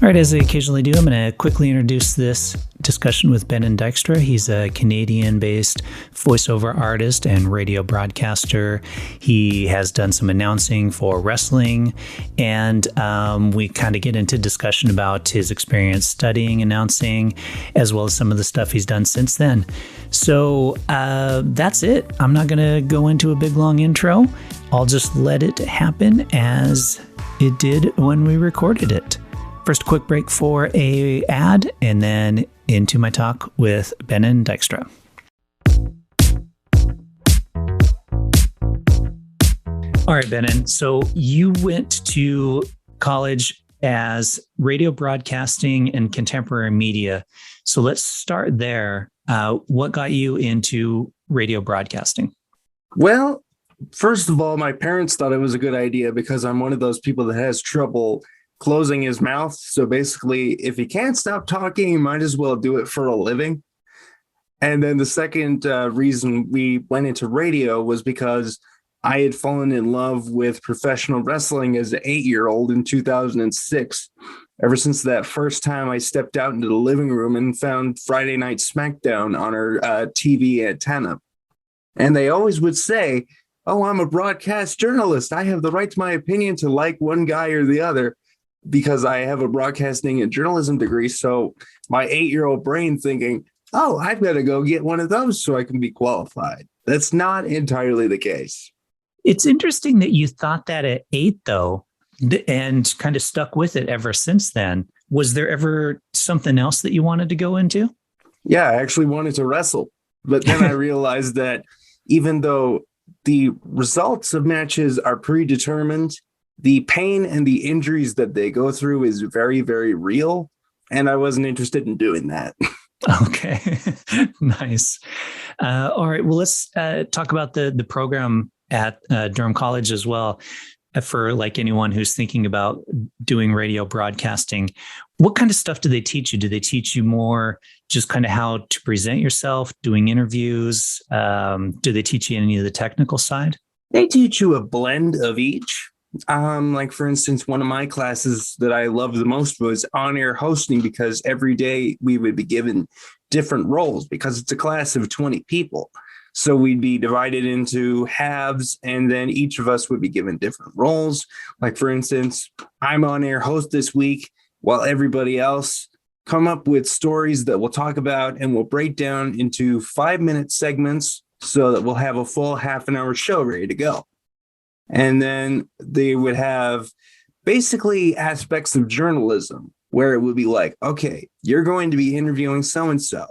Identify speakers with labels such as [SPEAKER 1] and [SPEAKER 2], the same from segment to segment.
[SPEAKER 1] All right, as I occasionally do, I'm going to quickly introduce this discussion with Benen Dykstra. He's a Canadian-based voiceover artist and radio broadcaster. He has done some announcing for wrestling, and we kind of get into discussion about his experience studying announcing, as well as some of the stuff he's done since then. So that's it. I'm not going to go into a big, long intro. I'll just let it happen as it did when we recorded it. First, a quick break for a ad, and then into my talk with Benen Dykstra. All right, Benen. So you went to college as radio broadcasting and contemporary media. So let's start there. What got you into radio broadcasting?
[SPEAKER 2] Well, first of all, my parents thought it was a good idea because I'm one of those people that has trouble closing his mouth. So basically, if he can't stop talking, he might as well do it for a living. And then the second reason we went into radio was because I had fallen in love with professional wrestling as an 8-year-old in 2006. Ever since that first time I stepped out into the living room and found Friday Night SmackDown on our TV antenna. And they always would say, "Oh, I'm a broadcast journalist. I have the right to my opinion to like one guy or the other," because I have a broadcasting and journalism degree. So my 8-year-old brain thinking, "Oh, I've got to go get one of those so I can be qualified." That's not entirely the case.
[SPEAKER 1] It's interesting that you thought that at 8, though, and kind of stuck with it ever since then. Was there ever something else that you wanted to go into?
[SPEAKER 2] Yeah, I actually wanted to wrestle. But then I realized that even though the results of matches are predetermined, the pain and the injuries that they go through is very, very real. And I wasn't interested in doing that.
[SPEAKER 1] Okay, nice. All right, well, let's talk about the program at Durham College as well. For like anyone who's thinking about doing radio broadcasting, what kind of stuff do they teach you? Do they teach you more just kind of how to present yourself, doing interviews? Do they teach you any of the technical side?
[SPEAKER 2] They teach you a blend of each. Like, for instance, one of my classes that I loved the most was on-air hosting, because every day we would be given different roles because it's a class of 20 people. So we'd be divided into halves, and then each of us would be given different roles. Like, for instance, I'm on-air host this week, while everybody else come up with stories that we'll talk about, and we'll break down into 5-minute segments so that we'll have a full half-an-hour show ready to go. And then they would have basically aspects of journalism where it would be like, okay, you're going to be interviewing so-and-so.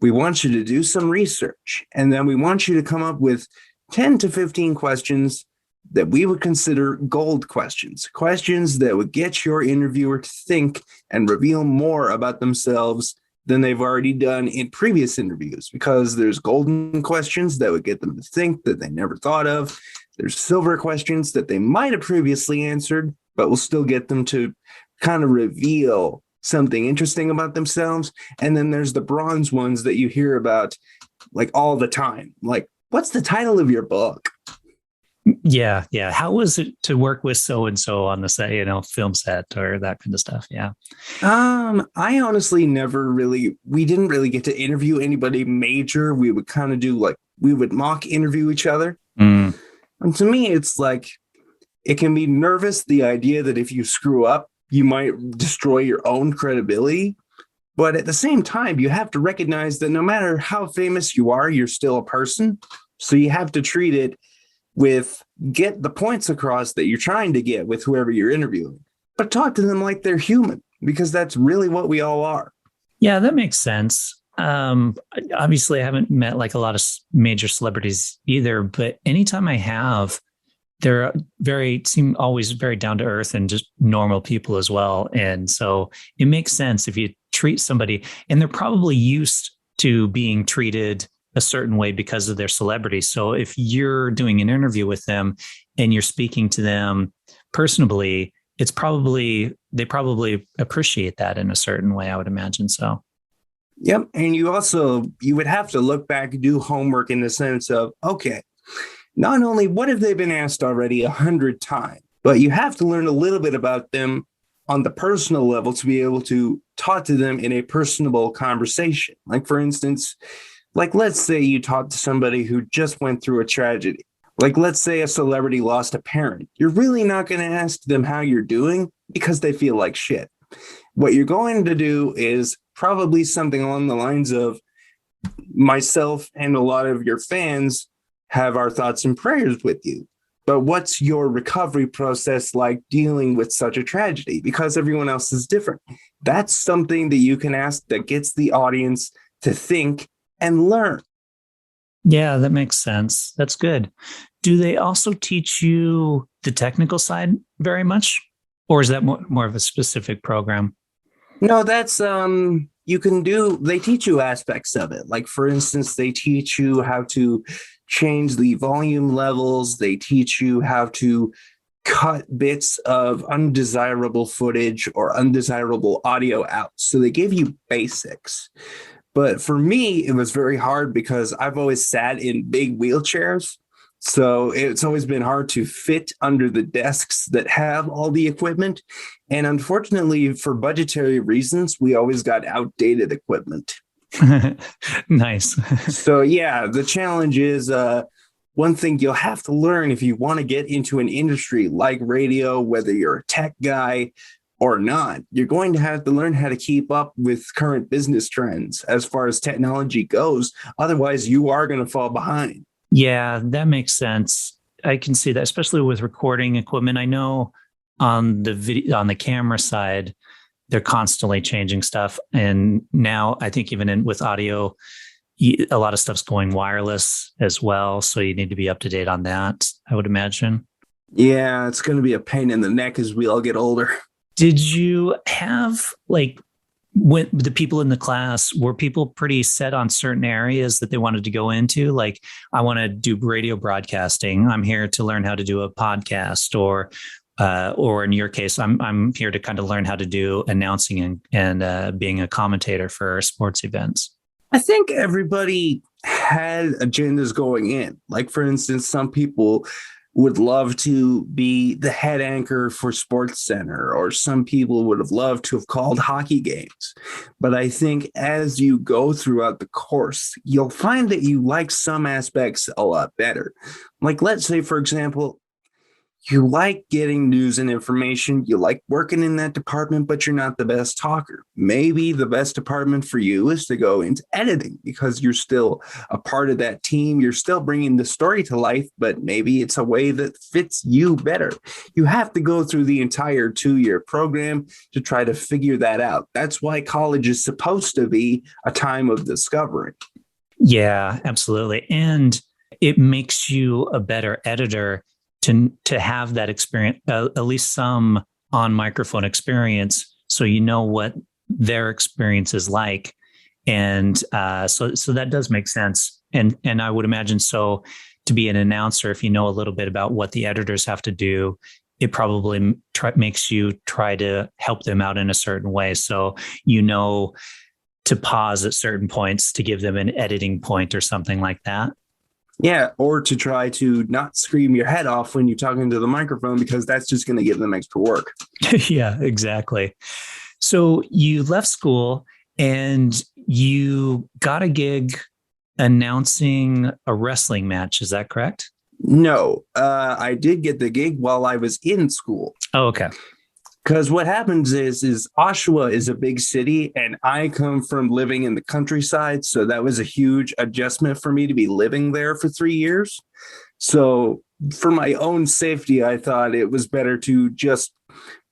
[SPEAKER 2] We want you to do some research, and then we want you to come up with 10 to 15 questions that we would consider gold questions, questions that would get your interviewer to think and reveal more about themselves than they've already done in previous interviews, because there's golden questions that would get them to think that they never thought of. There's silver questions that they might have previously answered, but will still get them to kind of reveal something interesting about themselves. And then there's the bronze ones that you hear about like all the time. Like, what's the title of your book?
[SPEAKER 1] Yeah. How was it to work with so-and-so on the set, film set or that kind of stuff? Yeah.
[SPEAKER 2] I honestly we didn't really get to interview anybody major. We would kind of we would mock interview each other. And to me, it's like, it can be nervous, the idea that if you screw up, you might destroy your own credibility. But at the same time, you have to recognize that no matter how famous you are, you're still a person. So you have to treat it get the points across that you're trying to get with whoever you're interviewing. But talk to them like they're human, because that's really what we all are. Yeah,
[SPEAKER 1] that makes sense. Obviously, I haven't met like a lot of major celebrities either, but anytime I have, they're seem always very down to earth and just normal people as well. And so it makes sense if you treat somebody, and they're probably used to being treated a certain way because of their celebrity. So if you're doing an interview with them and you're speaking to them personally, they probably appreciate that in a certain way, I would imagine. So.
[SPEAKER 2] Yep. And you would have to look back and do homework in the sense of, okay, not only what have they been asked already 100 times, but you have to learn a little bit about them on the personal level to be able to talk to them in a personable conversation. Like, for instance, like, let's say you talk to somebody who just went through a tragedy. Like, let's say a celebrity lost a parent. You're really not going to ask them how you're doing because they feel like shit. What you're going to do is probably something along the lines of, myself and a lot of your fans have our thoughts and prayers with you. But what's your recovery process like dealing with such a tragedy? Because everyone else is different. That's something that you can ask that gets the audience to think and learn.
[SPEAKER 1] Yeah, that makes sense. That's good. Do they also teach you the technical side very much? Or is that more of a specific program?
[SPEAKER 2] No, that's they teach you aspects of it. Like, for instance, they teach you how to change the volume levels. They teach you how to cut bits of undesirable footage or undesirable audio out. So they give you basics. But for me, it was very hard because I've always sat in big wheelchairs. So it's always been hard to fit under the desks that have all the equipment. And unfortunately, for budgetary reasons, we always got outdated equipment.
[SPEAKER 1] Nice.
[SPEAKER 2] So, yeah, the challenge is one thing you'll have to learn if you want to get into an industry like radio, whether you're a tech guy or not, you're going to have to learn how to keep up with current business trends as far as technology goes. Otherwise, you are going to fall behind.
[SPEAKER 1] Yeah, that makes sense. I can see that, especially with recording equipment. I know on the camera side, they're constantly changing stuff. And now I think even with audio, a lot of stuff's going wireless as well. So you need to be up to date on that, I would imagine.
[SPEAKER 2] Yeah, it's going to be a pain in the neck as we all get older.
[SPEAKER 1] Did you have when the people in the class, were people pretty set on certain areas that they wanted to go into? Like, I want to do radio broadcasting. I'm here to learn how to do a podcast, or in your case, I'm here to kind of learn how to do announcing and being a commentator for sports events.
[SPEAKER 2] I think everybody had agendas going in. Like, for instance, some people would love to be the head anchor for Sports Center, or some people would have loved to have called hockey games. But I think as you go throughout the course, you'll find that you like some aspects a lot better. Like, let's say, for example, you like getting news and information, you like working in that department, but you're not the best talker. Maybe the best department for you is to go into editing because you're still a part of that team. You're still bringing the story to life, but maybe it's a way that fits you better. You have to go through the entire 2-year program to try to figure that out. That's why college is supposed to be a time of discovery.
[SPEAKER 1] Yeah, absolutely. And it makes you a better editor to have that experience, at least some on microphone experience, so you know what their experience is like. And so that does make sense. And I would imagine so, to be an announcer, if you know a little bit about what the editors have to do, it probably makes you try to help them out in a certain way. So, to pause at certain points to give them an editing point or something like that.
[SPEAKER 2] Yeah, or to try to not scream your head off when you're talking to the microphone, because that's just going to give them extra work.
[SPEAKER 1] Yeah, exactly. So you left school and you got a gig announcing a wrestling match. Is that correct?
[SPEAKER 2] No, I did get the gig while I was in school.
[SPEAKER 1] Oh, okay.
[SPEAKER 2] Because what happens is Oshawa is a big city, and I come from living in the countryside. So that was a huge adjustment for me to be living there for 3 years. So for my own safety, I thought it was better to just,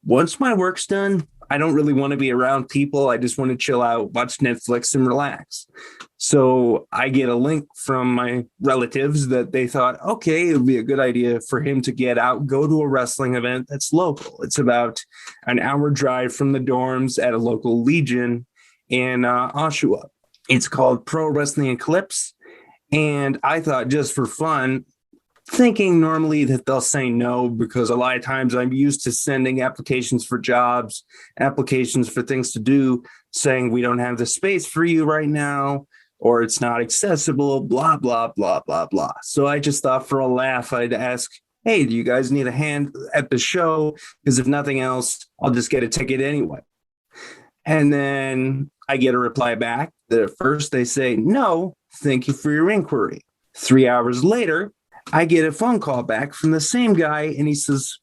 [SPEAKER 2] once my work's done, I don't really want to be around people. I just want to chill out, watch Netflix, and relax. So I get a link from my relatives that they thought, okay, it would be a good idea for him to get out, go to a wrestling event that's local. It's about an hour drive from the dorms at a local Legion in Oshawa. It's called Pro Wrestling Eclipse. And I thought, just for fun, thinking normally that they'll say no, because a lot of times I'm used to sending applications for jobs, applications for things to do, saying we don't have the space for you right now, or it's not accessible, blah, blah, blah, blah, blah. So I just thought, for a laugh, I'd ask, hey, do you guys need a hand at the show? Because if nothing else, I'll just get a ticket anyway. And then I get a reply back that at first they say, no, thank you for your inquiry. 3 hours later, I get a phone call back from the same guy, and he says,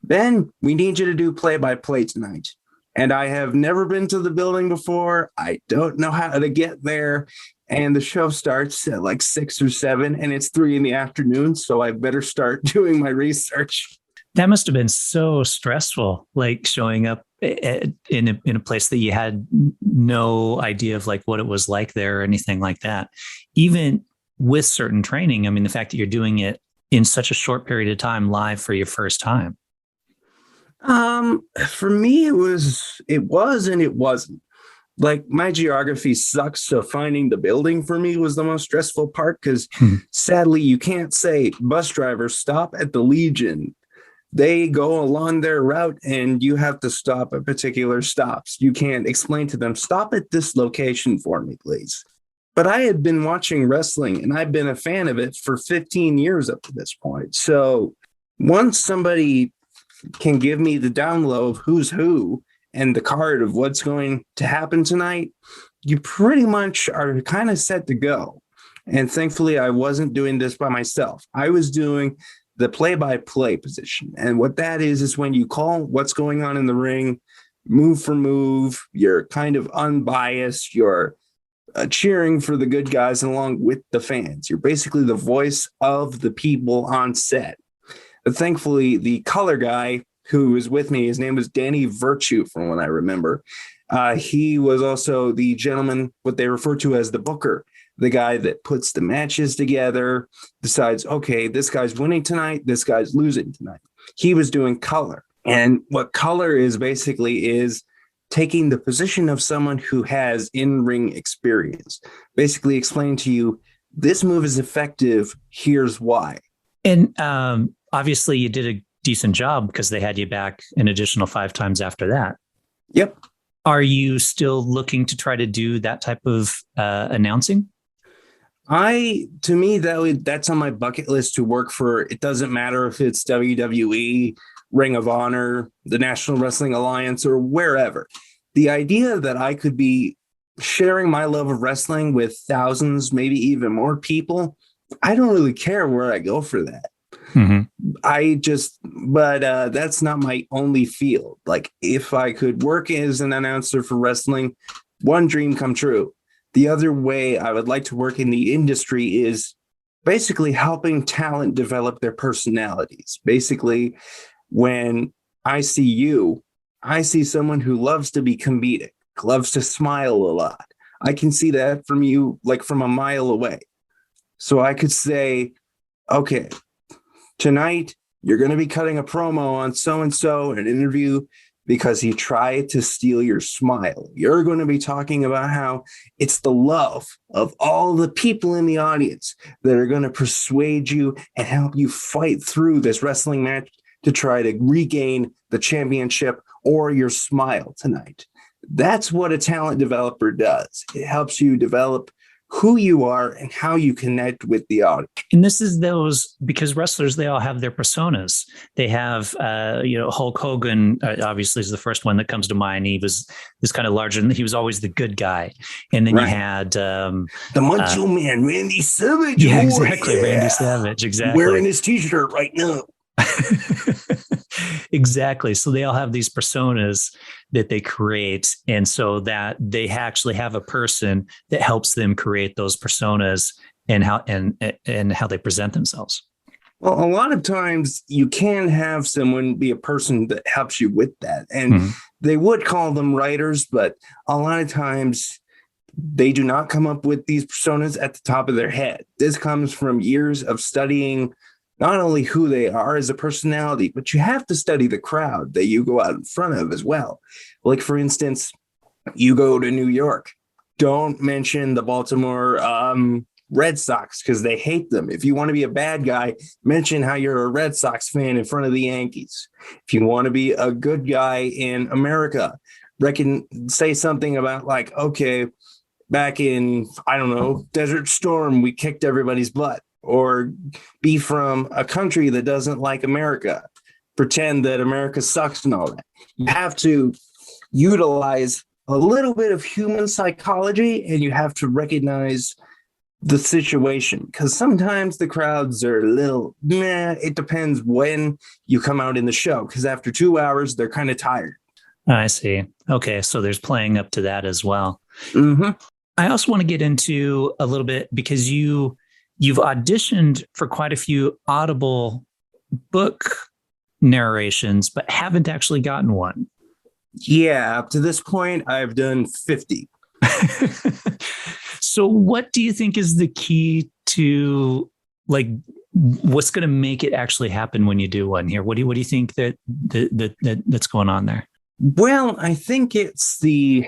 [SPEAKER 2] Ben, we need you to do play-by-play tonight. And I have never been to the building before. I don't know how to get there. And the show starts at like 6 or 7, and it's 3 PM. So I better start doing my research.
[SPEAKER 1] That must have been so stressful, like showing up in a place that you had no idea of like what it was like there or anything like that. Even with certain training, I mean, the fact that you're doing it in such a short period of time live for your first time.
[SPEAKER 2] For me, it was and it wasn't. Like, my geography sucks, so finding the building for me was the most stressful part because sadly, you can't say, bus driver, stop at the Legion. They go along their route and you have to stop at particular stops. You can't explain to them, stop at this location for me, please. But I had been watching wrestling and I've been a fan of it for 15 years up to this point. So once somebody can give me the down low of who's who and the card of what's going to happen tonight, you pretty much are kind of set to go. And thankfully, I wasn't doing this by myself. I was doing the play-by-play position. And what that is when you call what's going on in the ring, move for move, you're kind of unbiased, you're cheering for the good guys along with the fans. You're basically the voice of the people on set. But thankfully, the color guy who was with me, his name was Danny Virtue, from what I remember. He was also the gentleman, what they refer to as the booker, the guy that puts the matches together, decides, okay, this guy's winning tonight, this guy's losing tonight. He was doing color. And what color is basically is taking the position of someone who has in-ring experience, basically explaining to you, this move is effective, here's why.
[SPEAKER 1] And obviously you did a decent job because they had you back an additional 5 times after that.
[SPEAKER 2] Yep.
[SPEAKER 1] Are you still looking to try to do that type of announcing?
[SPEAKER 2] To me, that's on my bucket list to work for. It doesn't matter if it's WWE, Ring of Honor, the National Wrestling Alliance, or wherever. The idea that I could be sharing my love of wrestling with thousands, maybe even more people, I don't really care where I go for that. But that's not my only field. Like, if I could work as an announcer for wrestling, one dream come true. The other way I would like to work in the industry is basically helping talent develop their personalities. Basically, when I see you, I see someone who loves to be comedic, loves to smile a lot. I can see that from you, like from a mile away. So I could say, okay, tonight you're going to be cutting a promo on so-and-so in an interview because he tried to steal your smile. You're going to be talking about how it's the love of all the people in the audience that are going to persuade you and help you fight through this wrestling match to try to regain the championship or your smile tonight. That's what a talent developer does. It helps you develop who you are and how you connect with the audience.
[SPEAKER 1] And this is those, because wrestlers, they all have their personas. They have, Hulk Hogan, obviously, is the first one that comes to mind. He was this kind of larger, and he was always the good guy. And then you had
[SPEAKER 2] the Macho Man, Randy Savage.
[SPEAKER 1] Yeah, exactly. Yeah. Randy Savage. Exactly.
[SPEAKER 2] Wearing his t-shirt right now.
[SPEAKER 1] Exactly. So they all have these personas that they create. And so that they actually have a person that helps them create those personas and how they present themselves.
[SPEAKER 2] Well, a lot of times you can have someone be a person that helps you with that. And they would call them writers, but a lot of times they do not come up with these personas at the top of their head. This comes from years of studying not only who they are as a personality, but you have to study the crowd that you go out in front of as well. Like, for instance, you go to New York. Don't mention the Baltimore Red Sox because they hate them. If you want to be a bad guy, mention how you're a Red Sox fan in front of the Yankees. If you want to be a good guy in America, say something about like, okay, back in, I don't know, Desert Storm, we kicked everybody's butt. or be from a country that doesn't like America, pretend that America sucks and all that. You have to utilize a little bit of human psychology, and you have to recognize the situation, because sometimes the crowds are a little meh. It depends when you come out in the show, because after 2 hours, they're kind of tired.
[SPEAKER 1] I see. Okay, so there's playing up to that as well.
[SPEAKER 2] Mm-hmm.
[SPEAKER 1] I also want to get into a little bit because you've auditioned for quite a few Audible book narrations, but haven't actually gotten one.
[SPEAKER 2] Yeah, up to this point, I've done 50.
[SPEAKER 1] So what do you think is the key to, like, what's going to make it actually happen when you do one here? What do you think that's going on there?
[SPEAKER 2] Well, I think it's the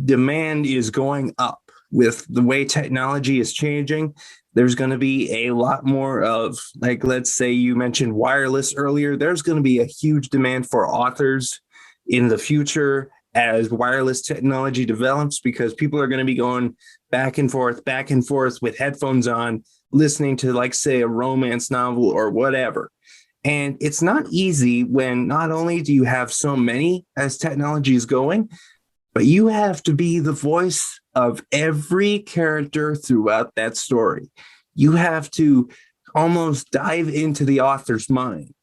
[SPEAKER 2] demand is going up with the way technology is changing. There's going to be a lot more of, like, let's say you mentioned wireless earlier. There's going to be a huge demand for authors in the future as wireless technology develops, because people are going to be going back and forth with headphones on, listening to, like, say, a romance novel or whatever. And it's not easy when not only do you have so many as technology is going, but you have to be the voice of every character throughout that story. You have to almost dive into the author's mind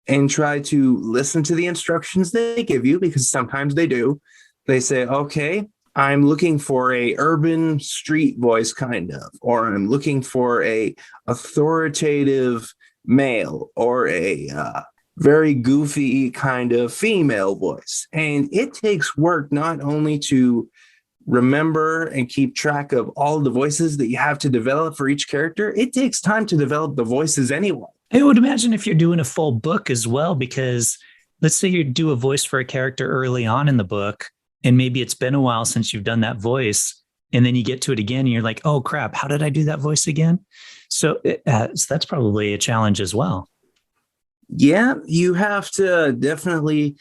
[SPEAKER 2] and try to listen to the instructions they give you, because sometimes they do. They say, okay, I'm looking for a urban street voice, kind of, or I'm looking for a authoritative male, or a very goofy kind of female voice. And it takes work not only to remember and keep track of all the voices that you have to develop for each character, it takes time to develop the voices anyway.
[SPEAKER 1] I would imagine if you're doing a full book as well, because let's say you do a voice for a character early on in the book, and maybe it's been a while since you've done that voice, and then you get to it again and you're like, oh crap, how did I do that voice again? So that's probably a challenge as well.
[SPEAKER 2] Yeah, you have to definitely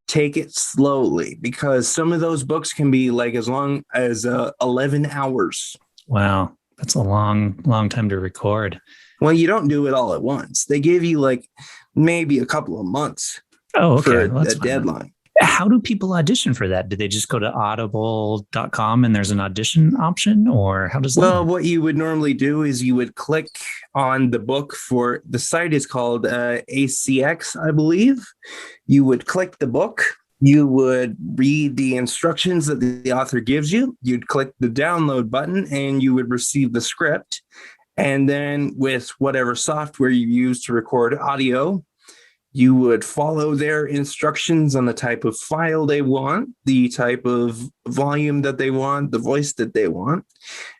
[SPEAKER 2] take it slowly, because some of those books can be like as long as 11 hours.
[SPEAKER 1] Wow, that's a long time to record.
[SPEAKER 2] Well, you don't do it all at once. They give you like maybe a couple of months for a deadline.
[SPEAKER 1] How do people audition for that? Do they just go to audible.com and there's an audition option, or how does that work?
[SPEAKER 2] What you would normally do is you would click on the book. For the site is called ACX, I believe. You would click the book. You would read the instructions that the author gives you. You'd click the download button and you would receive the script. And then with whatever software you use to record audio, you would follow their instructions on the type of file they want, the type of volume that they want, the voice that they want.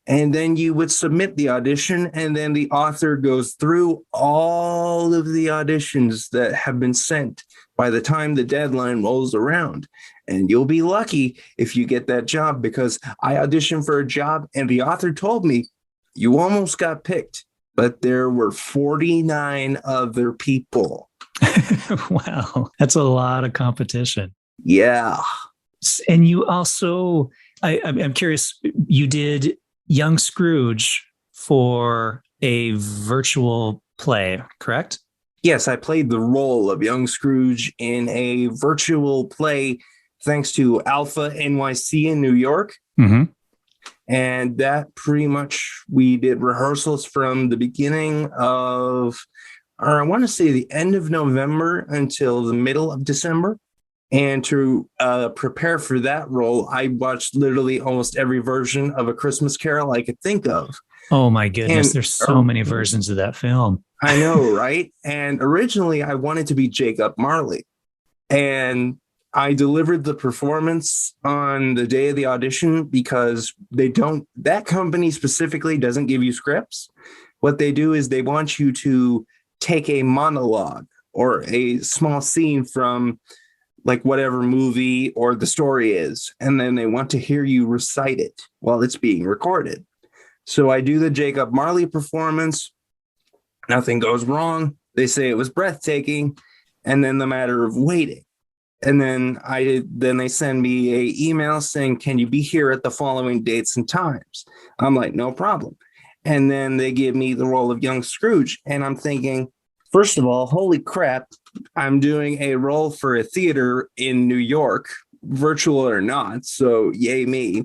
[SPEAKER 2] And then you would submit the audition, and then the author goes through all of the auditions that have been sent by the time the deadline rolls around. And you'll be lucky if you get that job, because I auditioned for a job and the author told me, you almost got picked, but there were 49 other people.
[SPEAKER 1] Wow, that's a lot of competition.
[SPEAKER 2] Yeah.
[SPEAKER 1] And you also, I'm curious, you did Young Scrooge for a virtual play, correct?
[SPEAKER 2] Yes, I played the role of Young Scrooge in a virtual play thanks to Alpha NYC in New York.
[SPEAKER 1] Mm-hmm.
[SPEAKER 2] And that pretty much, we did rehearsals from the beginning of, or I want to say the end of November until the middle of December. And to prepare for that role, I watched literally almost every version of A Christmas Carol I could think of.
[SPEAKER 1] Oh my goodness, and there's so many versions of that film.
[SPEAKER 2] I know, right? And originally I wanted to be Jacob Marley. And I delivered the performance on the day of the audition, because that company specifically doesn't give you scripts. What they do is they want you to take a monologue or a small scene from like whatever movie or the story is, and then they want to hear you recite it while it's being recorded. So I do the Jacob Marley performance. Nothing goes wrong. They say it was breathtaking, and then the matter of waiting. And then they send me an email saying, can you be here at the following dates and times? I'm like, no problem. And then they give me the role of young Scrooge. And I'm thinking, first of all, holy crap, I'm doing a role for a theater in New York, virtual or not. So yay me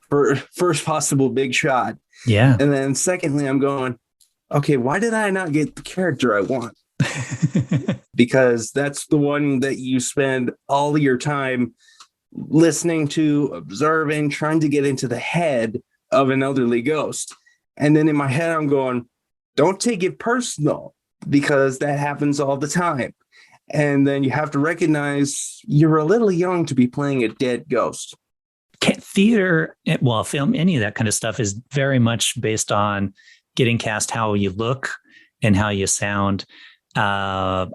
[SPEAKER 2] for first possible big shot.
[SPEAKER 1] Yeah.
[SPEAKER 2] And then secondly, I'm going, okay, why did I not get the character I want? Because that's the one that you spend all your time listening to, observing, trying to get into the head of an elderly ghost. And then in my head, I'm going, don't take it personal, because that happens all the time. And then you have to recognize you're a little young to be playing a dead ghost.
[SPEAKER 1] Theater, well, film, any of that kind of stuff is very much based on getting cast how you look and how you sound. But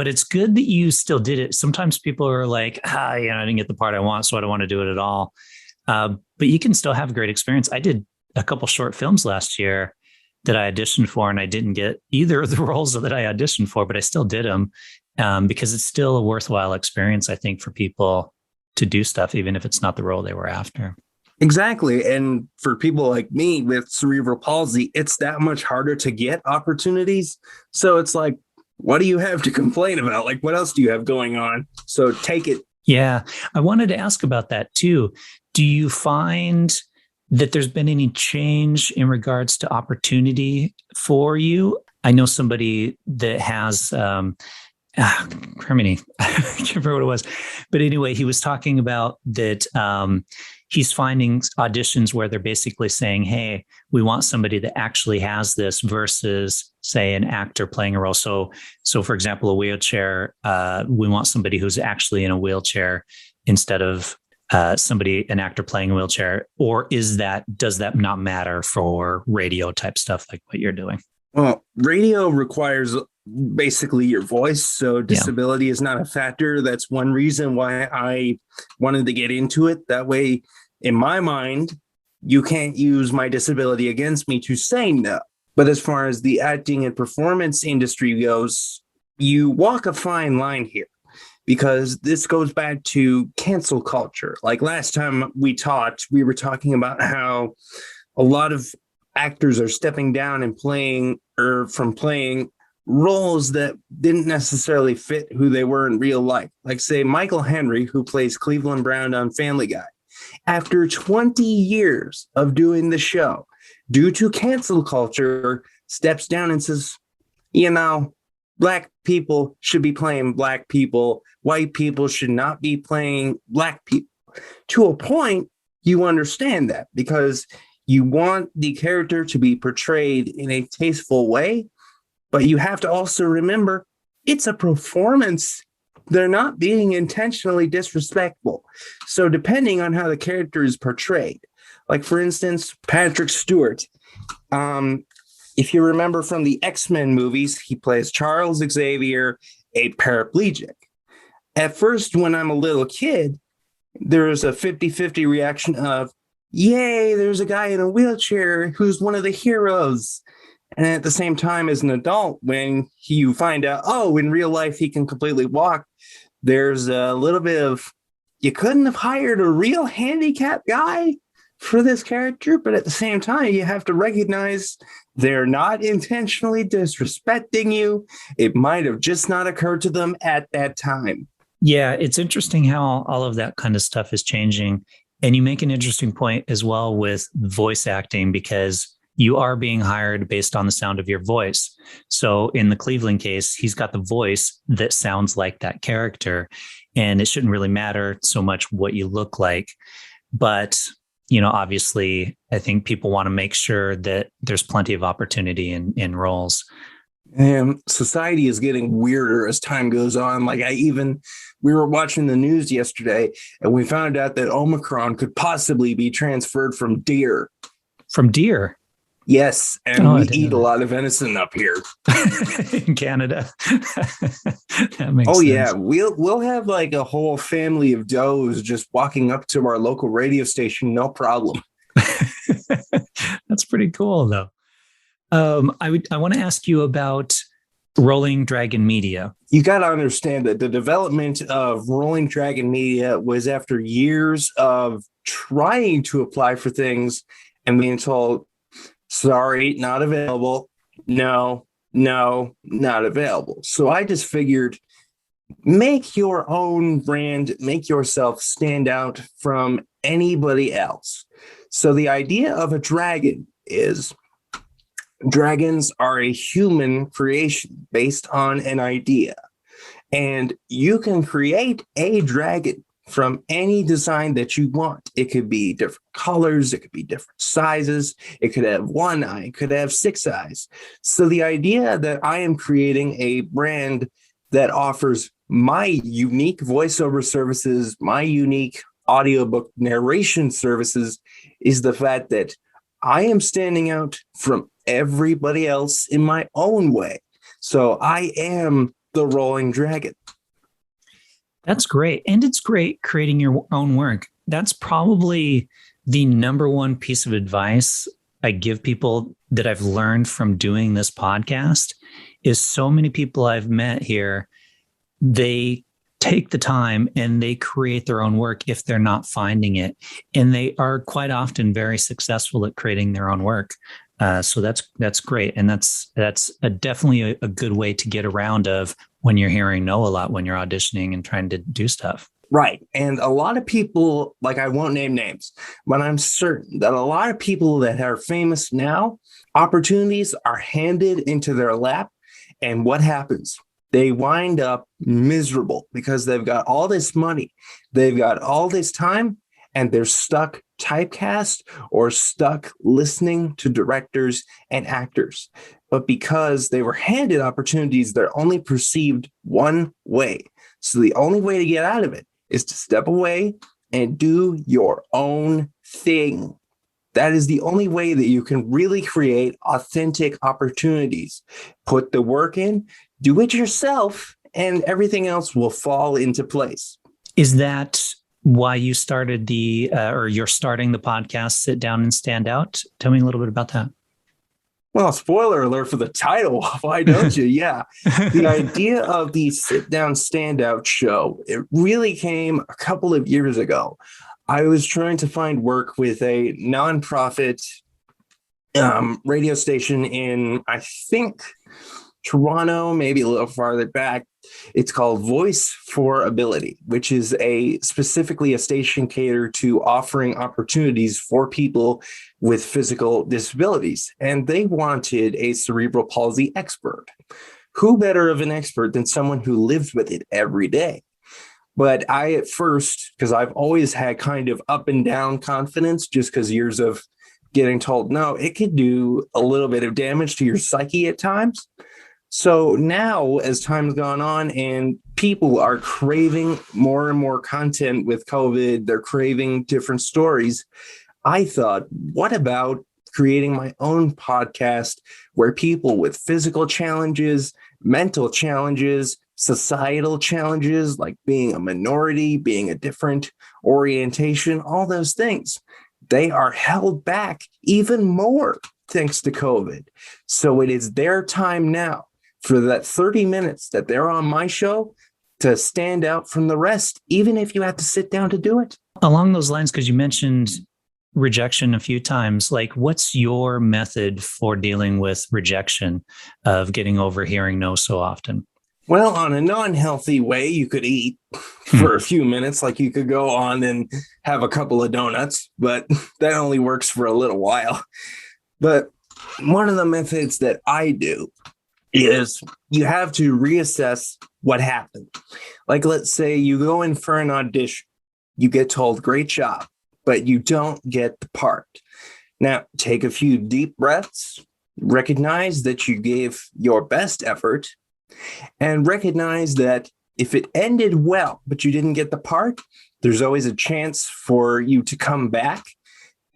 [SPEAKER 1] it's good that you still did it. Sometimes people are like, I didn't get the part I want, so I don't want to do it at all. But you can still have a great experience. I did a couple short films last year that I auditioned for, and I didn't get either of the roles that I auditioned for, but I still did them because it's still a worthwhile experience, I think, for people to do stuff, even if it's not the role they were after.
[SPEAKER 2] Exactly. And for people like me with cerebral palsy, it's that much harder to get opportunities. So it's like, what do you have to complain about? Like, what else do you have going on? So take it.
[SPEAKER 1] Yeah. I wanted to ask about that too. Do you find that there's been any change in regards to opportunity for you? I know somebody that has, Criminy, I can't remember what it was. But anyway, he was talking about that he's finding auditions where they're basically saying, hey, we want somebody that actually has this versus, say, an actor playing a role. So for example, a wheelchair, we want somebody who's actually in a wheelchair instead of an actor playing a wheelchair. Or does that not matter for radio type stuff like what you're doing?
[SPEAKER 2] Well, radio requires basically your voice. So disability is not a factor. That's one reason why I wanted to get into it. That way, in my mind, you can't use my disability against me to say no. But as far as the acting and performance industry goes, you walk a fine line here, because this goes back to cancel culture. Like last time we talked, we were talking about how a lot of actors are stepping down and playing roles that didn't necessarily fit who they were in real life. Like, say, Michael Henry, who plays Cleveland Brown on Family Guy. After 20 years of doing the show, due to cancel culture, steps down and says, Black people should be playing Black people. White people should not be playing Black people. To a point, you understand that because you want the character to be portrayed in a tasteful way, but you have to also remember it's a performance. They're not being intentionally disrespectful. So depending on how the character is portrayed, like for instance, Patrick Stewart, if you remember from the X-Men movies, he plays Charles Xavier, a paraplegic. At first, when I'm a little kid, there's a 50-50 reaction of, yay, there's a guy in a wheelchair who's one of the heroes. And at the same time, as an adult, when you find out, in real life, he can completely walk, there's a little bit of, you couldn't have hired a real handicapped guy for this character. But at the same time, you have to recognize they're not intentionally disrespecting you. It might have just not occurred to them at that time.
[SPEAKER 1] Yeah, it's interesting how all of that kind of stuff is changing. And you make an interesting point as well with voice acting, because you are being hired based on the sound of your voice. So in the Cleveland case, he's got the voice that sounds like that character. And it shouldn't really matter so much what you look like. But, obviously, I think people want to make sure that there's plenty of opportunity in roles.
[SPEAKER 2] And society is getting weirder as time goes on. Like we were watching the news yesterday and we found out that Omicron could possibly be transferred from deer.
[SPEAKER 1] From deer?
[SPEAKER 2] Yes, and we eat a lot of venison up here
[SPEAKER 1] in Canada. That makes sense.
[SPEAKER 2] Yeah, we'll have like a whole family of does just walking up to our local radio station, no problem.
[SPEAKER 1] That's pretty cool, though. I want to ask you about Rolling Dragon Media.
[SPEAKER 2] You got to understand that the development of Rolling Dragon Media was after years of trying to apply for things and being told, Sorry, not available. No, no, not available. So I just figured make your own brand, make yourself stand out from anybody else. So the idea of a dragon is dragons are a human creation based on an idea. And you can create a dragon from any design that you want. It could be different colors, it could be different sizes, it could have one eye, it could have six eyes. So the idea that I am creating a brand that offers my unique voiceover services, my unique audiobook narration services, is the fact that I am standing out from everybody else in my own way. So I am the rolling dragon.
[SPEAKER 1] That's great. And it's great creating your own work. That's probably the number one piece of advice I give people that I've learned from doing this podcast is so many people I've met here, they take the time and they create their own work if they're not finding it. And they are quite often very successful at creating their own work. So that's great. And that's definitely a good way to get around of when you're hearing no a lot, when you're auditioning and trying to do stuff.
[SPEAKER 2] Right. And a lot of people, like I won't name names, but I'm certain that a lot of people that are famous now, opportunities are handed into their lap. And what happens? They wind up miserable because they've got all this money, they've got all this time, and they're stuck typecast or stuck listening to directors and actors. But because they were handed opportunities, they're only perceived one way. So the only way to get out of it is to step away and do your own thing. That is the only way that you can really create authentic opportunities. Put the work in, do it yourself, and everything else will fall into place.
[SPEAKER 1] Is that why you started or you're starting the podcast, Sit Down and Stand Out? Tell me a little bit about that.
[SPEAKER 2] Well, spoiler alert for the title. Why don't you? Yeah. The idea of the Sit Down Stand Out show, it really came a couple of years ago. I was trying to find work with a nonprofit radio station in, I think, Toronto, maybe a little farther back. It's called Voice for Ability, which is specifically a station catered to offering opportunities for people with physical disabilities. And they wanted a cerebral palsy expert. Who better of an expert than someone who lives with it every day? But I, at first, because I've always had kind of up and down confidence, just because years of getting told no, it could do a little bit of damage to your psyche at times. So now, as time's gone on and people are craving more and more content with COVID, they're craving different stories, I thought, what about creating my own podcast where people with physical challenges, mental challenges, societal challenges, like being a minority, being a different orientation, all those things, they are held back even more thanks to COVID. So it is their time now for that 30 minutes that they're on my show to stand out from the rest, even if you have to sit down to do it.
[SPEAKER 1] Along those lines, because you mentioned rejection a few times, like what's your method for dealing with rejection of getting over hearing no so often?
[SPEAKER 2] Well, on a non-healthy way, you could eat for a few minutes, like you could go on and have a couple of donuts, but that only works for a little while. But one of the methods that I do is you have to reassess what happened. Like, let's say you go in for an audition, you get told, great job, but you don't get the part. Now, take a few deep breaths, recognize that you gave your best effort, and recognize that if it ended well, but you didn't get the part, there's always a chance for you to come back.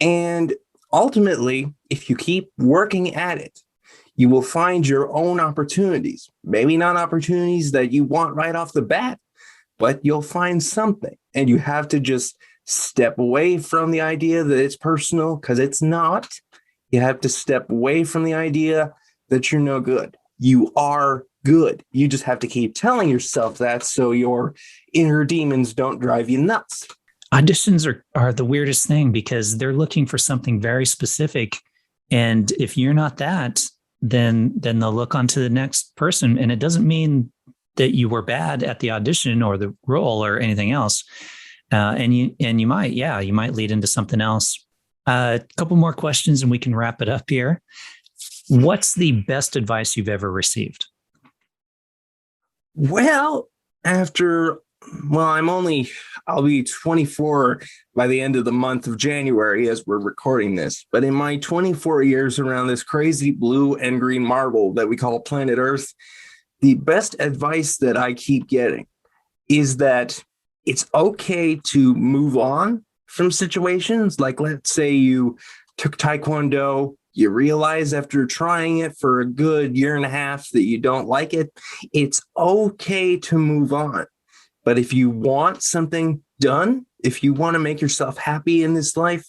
[SPEAKER 2] And ultimately, if you keep working at it, you will find your own opportunities. Maybe not opportunities that you want right off the bat, but you'll find something. And you have to just step away from the idea that it's personal, because it's not. You have to step away from the idea that you're no good. You are good. You just have to keep telling yourself that so your inner demons don't drive you nuts.
[SPEAKER 1] Auditions are the weirdest thing because they're looking for something very specific And if you're not that, then they'll look on to the next person. And it doesn't mean that you were bad at the audition or the role or anything else. And you might lead into something else. A couple more questions and we can wrap it up here. What's the best advice you've ever received?
[SPEAKER 2] Well, I'll be 24 by the end of the month of January as we're recording this. But in my 24 years around this crazy blue and green marble that we call planet Earth, the best advice that I keep getting is that it's okay to move on from situations. Like, let's say you took Taekwondo, you realize after trying it for a good year and a half that you don't like it. It's okay to move on. But if you want something done, if you want to make yourself happy in this life,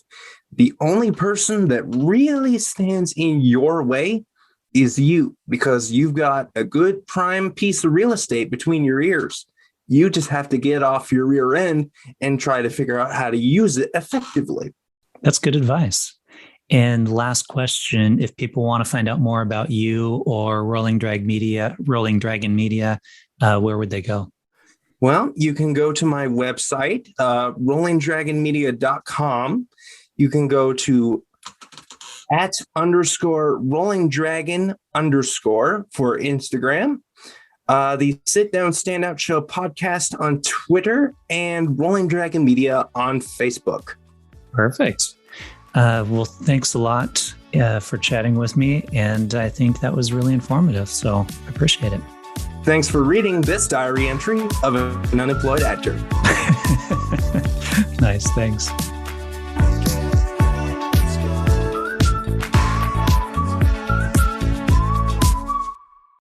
[SPEAKER 2] the only person that really stands in your way is you, because you've got a good prime piece of real estate between your ears. You just have to get off your rear end and try to figure out how to use it effectively.
[SPEAKER 1] That's good advice. And last question, if people want to find out more about you or Rolling Dragon Media, where would they go?
[SPEAKER 2] Well, you can go to my website, rollingdragonmedia.com. You can go to @_rollingdragon_ for Instagram. The Sit Down Standout Show podcast on Twitter, and Rolling Dragon Media on Facebook.
[SPEAKER 1] Perfect. Well, thanks a lot for chatting with me. And I think that was really informative. So I appreciate it.
[SPEAKER 2] Thanks for reading this diary entry of an unemployed actor.
[SPEAKER 1] Nice. Thanks.